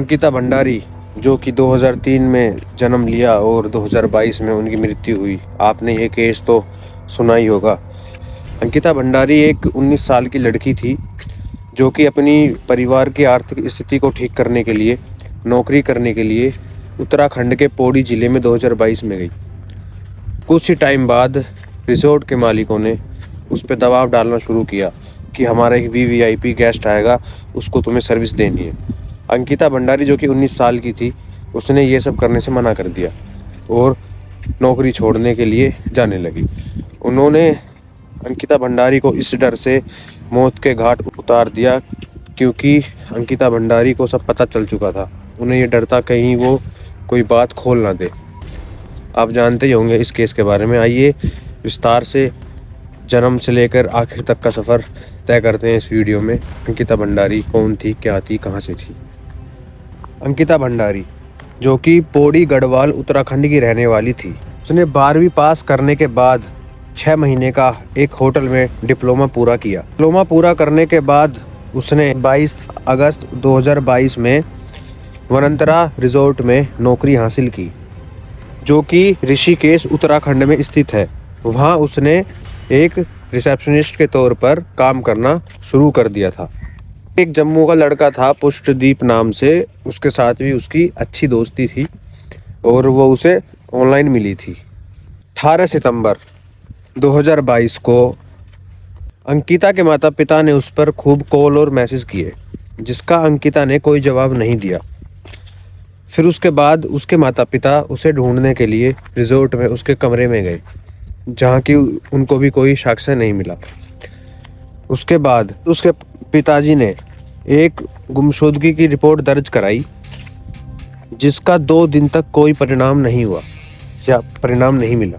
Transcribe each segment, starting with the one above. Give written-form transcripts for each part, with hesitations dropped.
अंकिता भंडारी, जो कि 2003 में जन्म लिया और 2022 में उनकी मृत्यु हुई। आपने ये केस तो सुना ही होगा। अंकिता भंडारी एक 19 साल की लड़की थी जो कि अपनी परिवार की आर्थिक स्थिति को ठीक करने के लिए नौकरी करने के लिए उत्तराखंड के पौड़ी ज़िले में 2022 में गई। कुछ ही टाइम बाद रिसोर्ट के मालिकों ने उस पर दबाव डालना शुरू किया कि हमारा एक वीवीआईपी गेस्ट आएगा, उसको तुम्हें सर्विस देनी है। अंकिता भंडारी, जो कि 19 साल की थी, उसने ये सब करने से मना कर दिया और नौकरी छोड़ने के लिए जाने लगी। उन्होंने अंकिता भंडारी को इस डर से मौत के घाट उतार दिया क्योंकि अंकिता भंडारी को सब पता चल चुका था। उन्हें ये डर था कहीं वो कोई बात खोल ना दे। आप जानते ही होंगे इस केस के बारे में। आइए विस्तार से जन्म से लेकर आखिर तक का सफ़र तय करते हैं इस वीडियो में। अंकिता भंडारी कौन थी, क्या थी, कहाँ से थी? अंकिता भंडारी, जो कि पौड़ी गढ़वाल उत्तराखंड की रहने वाली थी, उसने 12वीं पास करने के बाद 6 महीने का एक होटल में डिप्लोमा पूरा किया। डिप्लोमा पूरा करने के बाद उसने 22 अगस्त 2022 में वनंतरा रिजॉर्ट में नौकरी हासिल की, जो कि ऋषिकेश उत्तराखंड में स्थित है। वहाँ उसने एक रिसेप्शनिस्ट के तौर पर काम करना शुरू कर दिया था। एक जम्मू का लड़का था पुष्टदीप नाम से, उसके साथ भी उसकी अच्छी दोस्ती थी और वो उसे ऑनलाइन मिली थी। 18 सितंबर 2022 को अंकिता के माता पिता ने उस पर खूब कॉल और मैसेज किए, जिसका अंकिता ने कोई जवाब नहीं दिया। फिर उसके बाद उसके माता पिता उसे ढूंढने के लिए रिजॉर्ट में उसके कमरे में गए, जहाँ की उनको भी कोई साक्ष्य नहीं मिला। उसके बाद उसके पिताजी ने एक गुमशुदगी की रिपोर्ट दर्ज कराई, जिसका 2 दिन तक कोई परिणाम नहीं हुआ या परिणाम नहीं मिला।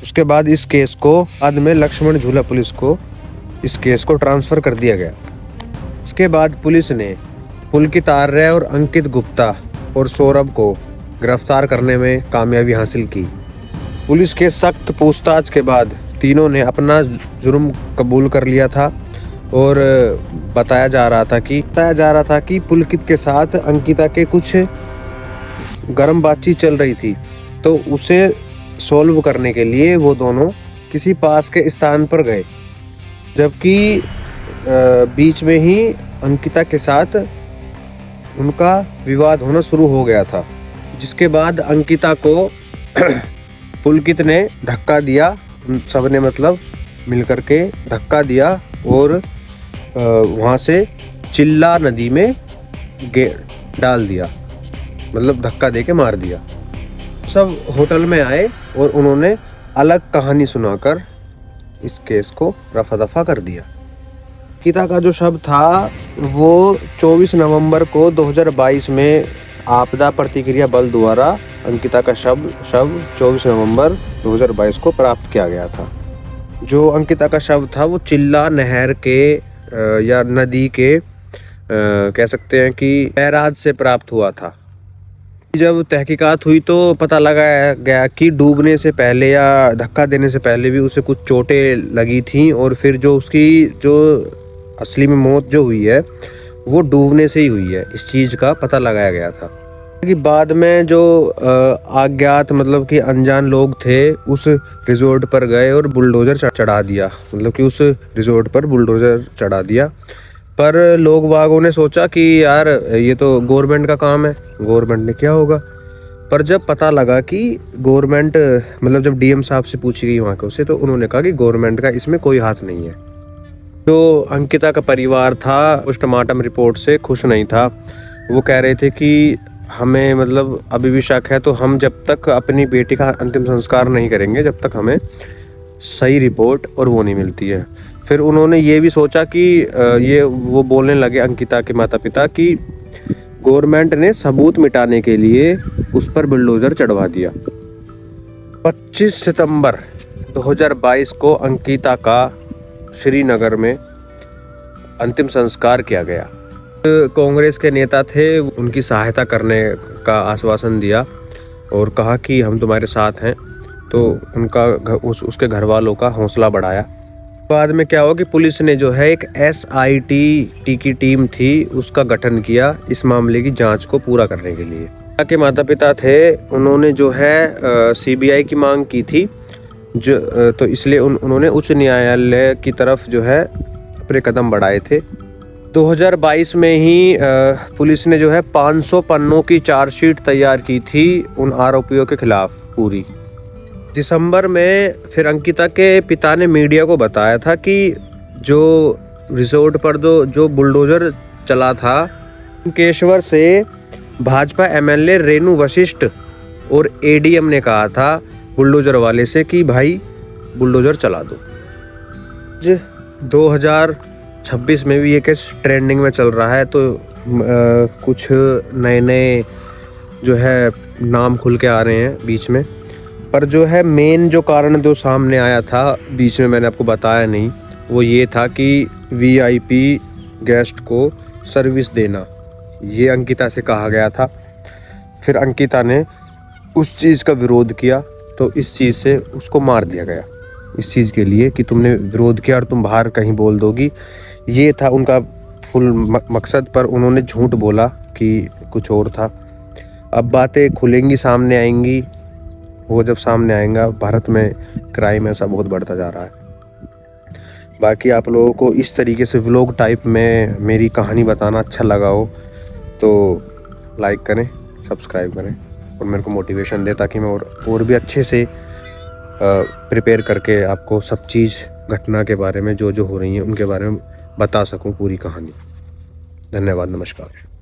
उसके बाद इस केस को बाद में लक्ष्मण झूला पुलिस को इस केस को ट्रांसफ़र कर दिया गया। इसके बाद पुलिस ने पुलकित आर्य और अंकित गुप्ता और सौरभ को गिरफ्तार करने में कामयाबी हासिल की। पुलिस के सख्त पूछताछ के बाद तीनों ने अपना जुर्म कबूल कर लिया था और बताया जा रहा था कि पुलकित के साथ अंकिता के कुछ गर्म बातचीत चल रही थी, तो उसे सॉल्व करने के लिए वो दोनों किसी पास के स्थान पर गए, जबकि बीच में ही अंकिता के साथ उनका विवाद होना शुरू हो गया था। जिसके बाद अंकिता को पुलकित ने धक्का दिया, सबने मतलब मिलकर के धक्का दिया और वहाँ से चिल्ला नदी में डाल दिया, मतलब धक्का देके मार दिया। सब होटल में आए और उन्होंने अलग कहानी सुनाकर इस केस को रफा दफा कर दिया। अंकिता का जो शव था वो 24 नवंबर को 2022 में आपदा प्रतिक्रिया बल द्वारा अंकिता का शव 24 नवंबर 2022 को प्राप्त किया गया था। जो अंकिता का शव था वो चिल्ला नहर के या नदी के कह सकते हैं कि बैराज से प्राप्त हुआ था। जब तहकीकात हुई तो पता लगाया गया कि डूबने से पहले या धक्का देने से पहले भी उसे कुछ चोटें लगी थी और फिर जो उसकी जो असली में मौत जो हुई है वो डूबने से ही हुई है। इस चीज़ का पता लगाया गया था कि बाद में जो अज्ञात मतलब कि अनजान लोग थे उस रिजॉर्ट पर गए और बुलडोज़र चढ़ा दिया, मतलब कि उस रिजॉर्ट पर बुलडोज़र चढ़ा दिया। पर लोग बागों ने सोचा कि यार ये तो गवर्नमेंट का काम है, गवर्नमेंट ने क्या होगा। पर जब पता लगा कि गवर्नमेंट मतलब जब डीएम साहब से पूछी गई वहाँ के उससे, तो उन्होंने कहा कि गवर्नमेंट का इसमें कोई हाथ नहीं है। जो अंकिता का परिवार था पोस्टमार्टम रिपोर्ट से खुश नहीं था। वो कह रहे थे कि हमें मतलब अभी भी शक है, तो हम जब तक अपनी बेटी का अंतिम संस्कार नहीं करेंगे जब तक हमें सही रिपोर्ट और वो नहीं मिलती है। फिर उन्होंने ये भी सोचा कि वो बोलने लगे अंकिता के माता पिता कि गवर्नमेंट ने सबूत मिटाने के लिए उस पर बुलडोज़र चढ़वा दिया। 25 सितंबर 2022 को अंकिता का श्रीनगर में अंतिम संस्कार किया गया। कांग्रेस के नेता थे, उनकी सहायता करने का आश्वासन दिया और कहा कि हम तुम्हारे साथ हैं। तो उसके घर वालों का हौसला बढ़ाया बाद में क्या हुआ कि पुलिस ने जो है एक SIT की टीम थी उसका गठन किया इस मामले की जांच को पूरा करने के लिए। के माता पिता थे, उन्होंने जो है CBI की मांग की थी जो तो इसलिए उन्होंने उच्च न्यायालय की तरफ जो है अपने कदम बढ़ाए थे। 2022 में ही पुलिस ने जो है 500 पन्नों की चार्जशीट तैयार की थी उन आरोपियों के खिलाफ पूरी। दिसंबर में फिर अंकिता के पिता ने मीडिया को बताया था कि जो रिसोर्ट पर जो बुलडोज़र चला था केशवर से भाजपा MLA रेणु वशिष्ठ और ADM ने कहा था बुलडोज़र वाले से कि भाई बुलडोज़र चला दो। 2026 में भी ये केस ट्रेंडिंग में चल रहा है, तो कुछ नए जो है नाम खुल के आ रहे हैं बीच में, पर जो है मेन जो कारण जो सामने आया था बीच में मैंने आपको बताया नहीं, वो ये था कि VIP गेस्ट को सर्विस देना, ये अंकिता से कहा गया था। फिर अंकिता ने उस चीज़ का विरोध किया तो इस चीज़ से उसको मार दिया गया, इस चीज़ के लिए कि तुमने विरोध किया और तुम बाहर कहीं बोल दोगी। ये था उनका फुल मकसद, पर उन्होंने झूठ बोला कि कुछ और था। अब बातें खुलेंगी, सामने आएंगी, वो जब सामने आएगा भारत में क्राइम ऐसा बहुत बढ़ता जा रहा है। बाकी आप लोगों को इस तरीके से व्लॉग टाइप में मेरी कहानी बताना अच्छा लगा हो तो लाइक करें, सब्सक्राइब करें और मेरे को मोटिवेशन दे ताकि मैं और भी अच्छे से प्रिपेयर करके आपको सब चीज़ घटना के बारे में जो हो रही है उनके बारे में बता सकूं पूरी कहानी। धन्यवाद, नमस्कार।